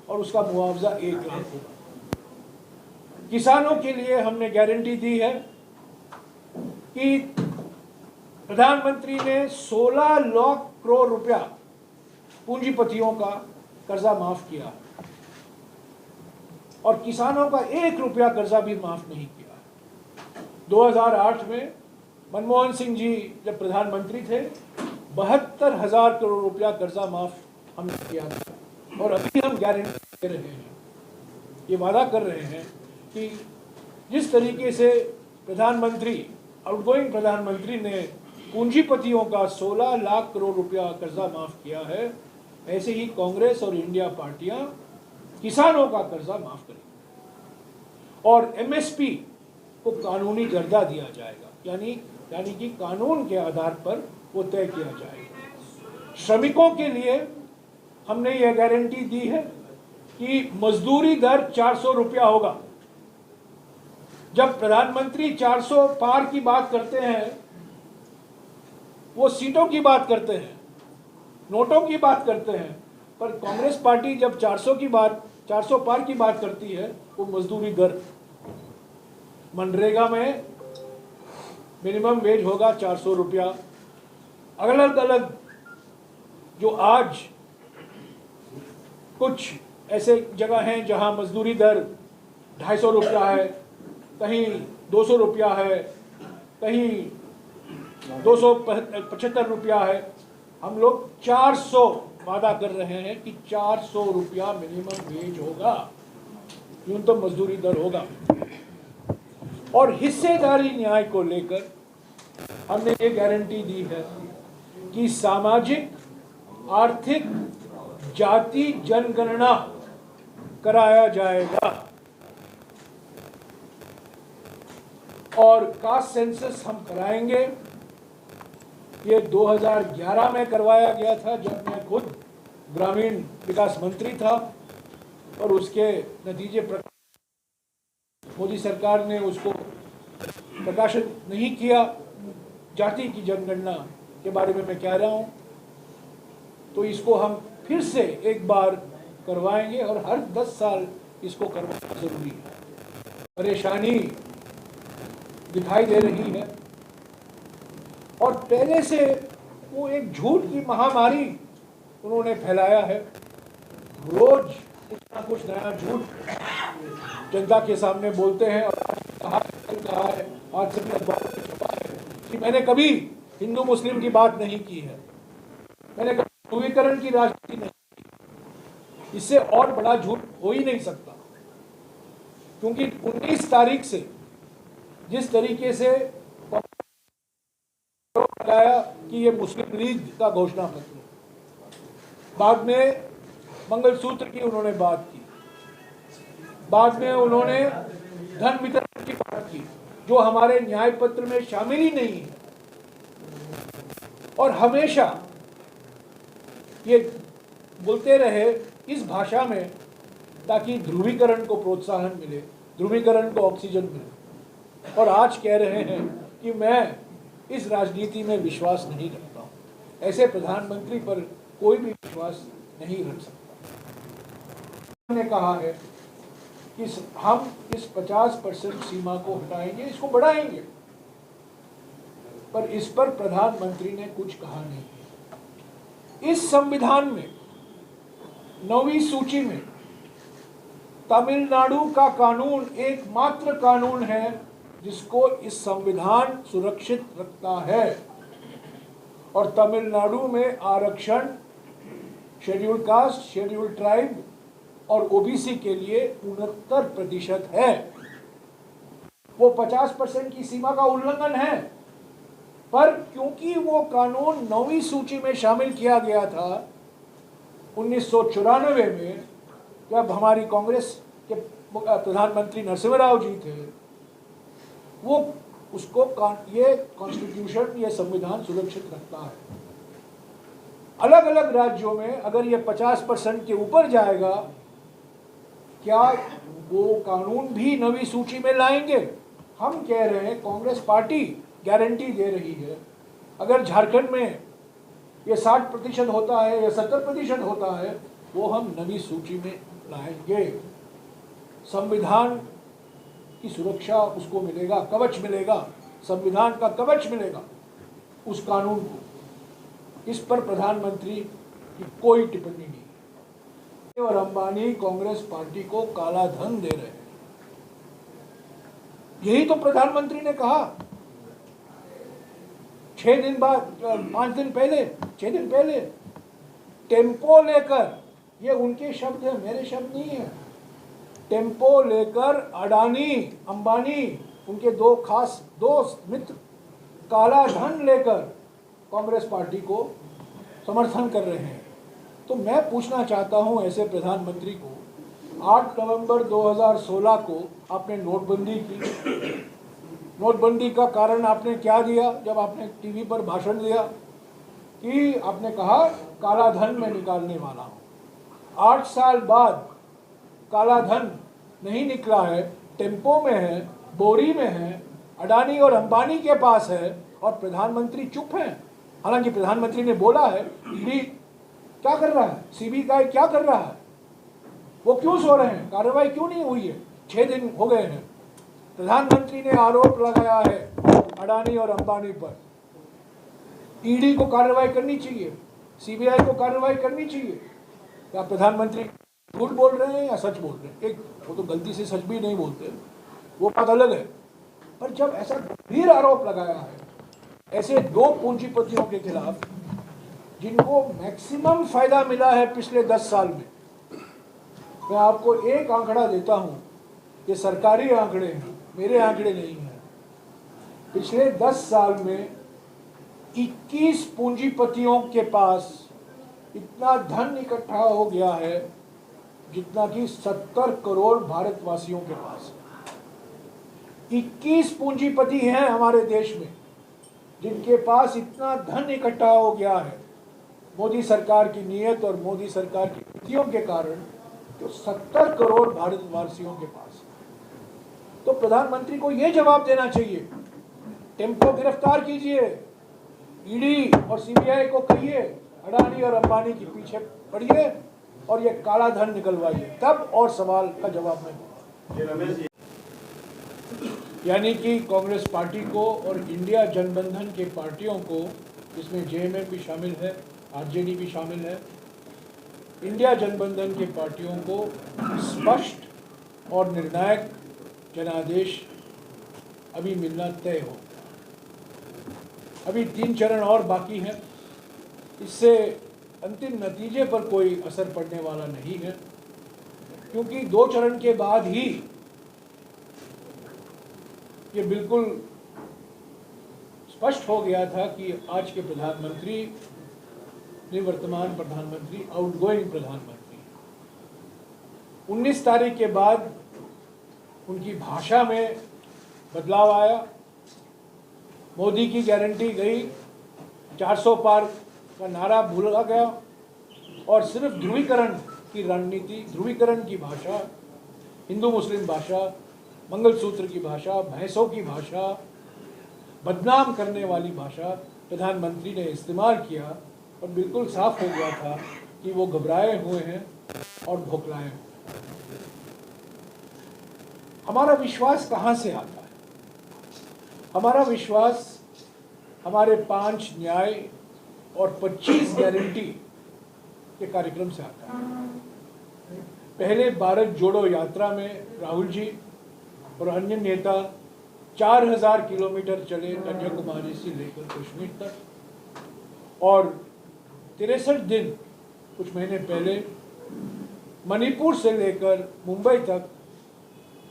और उसका मुआवजा 1 लाख होगा। किसानों के लिए हमने गारंटी दी है कि प्रधानमंत्री ने 16 लाख करोड़ रुपया पूंजीपतियों का कर्जा माफ किया और किसानों का 1 रुपया कर्जा भी माफ नहीं किया। 2008 में मनमोहन सिंह जी जब प्रधानमंत्री थे 72,000 करोड़ रुपया कर्जा माफ हमने किया था और अभी हम गारंटी दे रहे हैं, ये वादा कर रहे हैं कि जिस तरीके से आउटगोइंग प्रधानमंत्री ने पूंजीपतियों का 16 लाख करोड़ रुपया कर्जा माफ किया है, ऐसे ही कांग्रेस और इंडिया पार्टियां किसानों का कर्जा माफ करेंगी और एमएसपी को कानूनी दर्जा दिया जाएगा, यानी कि कानून के आधार पर वो तय किया जाएगा। श्रमिकों के लिए हमने ये गारंटी दी है कि मजदूरी दर 400 रुपया होगा। जब प्रधानमंत्री 400 पार की बात करते हैं, वो सीटों की बात करते हैं, नोटों की बात करते हैं, पर कांग्रेस पार्टी जब 400 पार की बात करती है, वो मजदूरी दर। मनरेगा में मिनिमम वेज होगा 400 रुपया। अलग अलग जो आज कुछ ऐसे जगह हैं जहां मजदूरी दर 250 रुपया है, कहीं 200 रुपया है, कहीं 275 रुपया है। हम लोग 400 वादा कर रहे हैं कि 400 रुपया मिनिमम वेज होगा, न्यूनतम मजदूरी दर होगा। और हिस्सेदारी न्याय को लेकर हमने ये गारंटी दी है कि सामाजिक, आर्थिक, जाति जनगणना कराया जाएगा और कास्ट सेंसस हम कराएंगे। ये 2011 में करवाया गया था जब मैं खुद ग्रामीण विकास मंत्री था और उसके नतीजे मोदी सरकार ने उसको प्रकाशित नहीं किया। जाति की जनगणना के बारे में मैं कह रहा हूँ, तो इसको हम फिर से एक बार करवाएंगे और हर 10 साल इसको करवाना जरूरी है। परेशानी दिखाई दे रही है और पहले से वो एक झूठ की महामारी उन्होंने फैलाया है। रोज कुछ ना कुछ नया झूठ जनता के सामने बोलते हैं और कहा है आज सभी अखबारों में छपा है कि मैंने कभी हिंदू मुस्लिम की बात नहीं की है, मैंने कभी ध्रुवीकरण की राजनीति नहीं की। इससे और बड़ा झूठ हो ही नहीं सकता, क्योंकि 19 तारीख से जिस तरीके से लगाया कि ये मुस्लिम लीग का घोषणा पत्र, बाद में मंगलसूत्र की उन्होंने बात की, बाद में उन्होंने धन वितरण की बात की जो हमारे न्याय पत्र में शामिल ही नहीं है, और हमेशा ये बोलते रहे इस भाषा में ताकि ध्रुवीकरण को प्रोत्साहन मिले, ध्रुवीकरण को ऑक्सीजन मिले। और आज कह रहे हैं कि मैं इस राजनीति में विश्वास नहीं रखता हूँ। ऐसे प्रधानमंत्री पर कोई भी विश्वास नहीं रख सकता। उन्होंने कहा है कि हम इस 50% सीमा को हटाएंगे, इसको बढ़ाएंगे, पर इस पर प्रधानमंत्री ने कुछ कहा नहीं। इस संविधान में 9वीं सूची में तमिलनाडु का कानून एकमात्र कानून है जिसको इस संविधान सुरक्षित रखता है, और तमिलनाडु में आरक्षण शेड्यूल्ड कास्ट, शेड्यूल्ड ट्राइब और ओबीसी के लिए 69% है। वो 50% की सीमा का उल्लंघन है, पर क्योंकि वो कानून 9वीं सूची में शामिल किया गया था 1994 में, जब हमारी कांग्रेस के प्रधानमंत्री नरसिम्हा राव जी थे, वो उसको ये कॉन्स्टिट्यूशन, ये संविधान सुरक्षित रखता है। अलग अलग राज्यों में अगर ये 50% के ऊपर जाएगा, क्या वो कानून भी 9वीं सूची में लाएंगे? हम कह रहे हैं, कांग्रेस पार्टी गारंटी दे रही है, अगर झारखंड में ये 60% होता है या 70% होता है, वो हम 9वीं सूची में लाएंगे। संविधान की सुरक्षा उसको मिलेगा, कवच मिलेगा, संविधान का कवच मिलेगा उस कानून को। इस पर प्रधानमंत्री की कोई टिप्पणी नहीं। और अंबानी कांग्रेस पार्टी को काला धन दे रहे हैं, यही तो प्रधानमंत्री ने कहा 6 दिन बाद, 5 दिन पहले, 6 दिन पहले, टेम्पो लेकर, ये उनके शब्द हैं, मेरे शब्द नहीं है, टेम्पो लेकर अडानी अंबानी उनके दो खास दोस्त मित्र काला धन लेकर कांग्रेस पार्टी को समर्थन कर रहे हैं। तो मैं पूछना चाहता हूं ऐसे प्रधानमंत्री को, 8 नवंबर 2016 को आपने नोटबंदी की। नोटबंदी का कारण आपने क्या दिया? जब आपने टीवी पर भाषण दिया कि आपने कहा काला धन मैं निकालने वाला हूं। 8 साल बाद काला धन नहीं निकला है, टेम्पो में है, बोरी में है, अडानी और अंबानी के पास है, और प्रधानमंत्री चुप हैं। हालांकि प्रधानमंत्री ने बोला है ईडी क्या कर रहा है, सीबीआई क्या कर रहा है, वो क्यों सो रहे हैं, कार्रवाई क्यों नहीं हुई है, 6 दिन हो गए हैं। प्रधानमंत्री ने आरोप लगाया है अडानी और अंबानी पर। ईडी को कार्रवाई करनी चाहिए, सीबीआई को कार्रवाई करनी चाहिए। क्या प्रधानमंत्री झूठ बोल रहे हैं या सच बोल रहे हैं? एक वो तो गलती से सच भी नहीं बोलते, वो बात अलग है। पर जब ऐसा गंभीर आरोप लगाया है ऐसे 2 पूंजीपतियों के खिलाफ जिनको मैक्सिमम फायदा मिला है पिछले 10 साल में, मैं आपको एक आंकड़ा देता हूं, ये सरकारी आंकड़े हैं, मेरे आंकड़े नहीं हैं। पिछले 10 साल में 21 पूंजीपतियों के पास इतना धन इकट्ठा हो गया है जितना कि 70 करोड़ भारतवासियों के पास है। 21 पूंजीपति हैं हमारे देश में जिनके पास इतना धन इकट्ठा हो गया है मोदी सरकार की नीयत और मोदी सरकार की नीतियों के कारण, जो 70 करोड़ भारतवासियों के पास है। तो प्रधानमंत्री को यह जवाब देना चाहिए, टेम्पो गिरफ्तार कीजिए, ईडी और सीबीआई को कहिए अडानी और अंबानी के पीछे पड़िए और ये काला धन निकलवाइए, तब और सवाल का जवाब मैं। यानी कि कांग्रेस पार्टी को और इंडिया जनबंधन के पार्टियों को, जिसमें जेएमएम भी शामिल है, आरजेडी भी शामिल है, इंडिया जनबंधन के पार्टियों को स्पष्ट और निर्णायक जनादेश अभी मिलना तय हो। अभी 3 चरण और बाकी हैं, इससे अंतिम नतीजे पर कोई असर पड़ने वाला नहीं है, क्योंकि 2 चरण के बाद ही ये बिल्कुल स्पष्ट हो गया था कि आज के प्रधानमंत्री, निवर्तमान प्रधानमंत्री, आउटगोइंग प्रधानमंत्री, 19 तारीख के बाद उनकी भाषा में बदलाव आया, मोदी की गारंटी गई, 400 पार का नारा भूला गया और सिर्फ ध्रुवीकरण की रणनीति, ध्रुवीकरण की भाषा, हिंदू मुस्लिम भाषा, मंगलसूत्र की भाषा, भैंसों की भाषा, बदनाम करने वाली भाषा प्रधानमंत्री ने इस्तेमाल किया और बिल्कुल साफ हो गया था कि वो घबराए हुए हैं और भोकलाए हुए हैं। हमारा विश्वास कहाँ से आता है? हमारा विश्वास हमारे 5 न्याय और 25 गारंटी के कार्यक्रम से आता है। पहले भारत जोड़ो यात्रा में राहुल जी और अन्य नेता 4000 किलोमीटर चले कन्याकुमारी से लेकर कश्मीर तक, और 63 दिन कुछ महीने पहले मणिपुर से लेकर मुंबई तक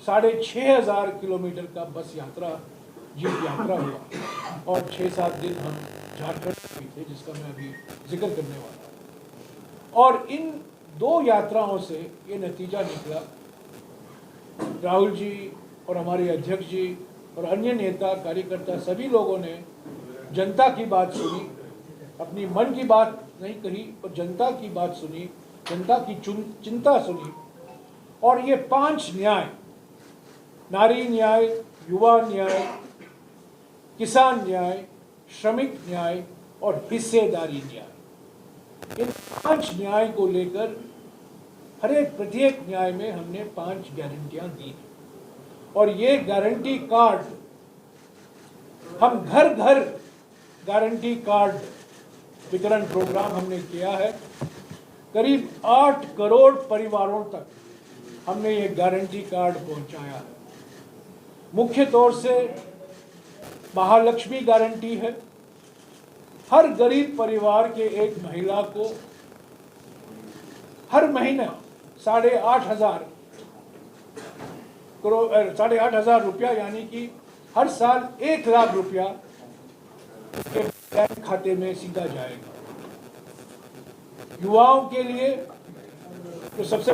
6500 किलोमीटर का बस यात्रा, जीप यात्रा हुआ, और 6-7 दिन हम झारखंड में थे, जिसका मैं अभी जिक्र करने वाला हूँ। और इन 2 यात्राओं से ये नतीजा निकला, राहुल जी और हमारे अध्यक्ष जी और अन्य नेता कार्यकर्ता सभी लोगों ने जनता की बात सुनी, अपनी मन की बात नहीं कही और जनता की बात सुनी, जनता की चिंता सुनी, और ये 5 न्याय, नारी न्याय, युवा न्याय, किसान न्याय, श्रमिक न्याय और हिस्सेदारी न्याय, इन 5 न्याय को लेकर हर एक प्रत्येक न्याय में हमने 5 गारंटियां दी और ये गारंटी कार्ड हम घर घर गारंटी कार्ड वितरण प्रोग्राम हमने किया है। करीब 8 करोड़ परिवारों तक हमने ये गारंटी कार्ड पहुंचाया है। मुख्य तौर से महालक्ष्मी गारंटी है। हर गरीब परिवार के एक महिला को हर महीने 8,500 रुपया यानी कि हर साल 1 लाख रुपया के बैंक खाते में सीधा जाएगा। युवाओं के लिए तो सबसे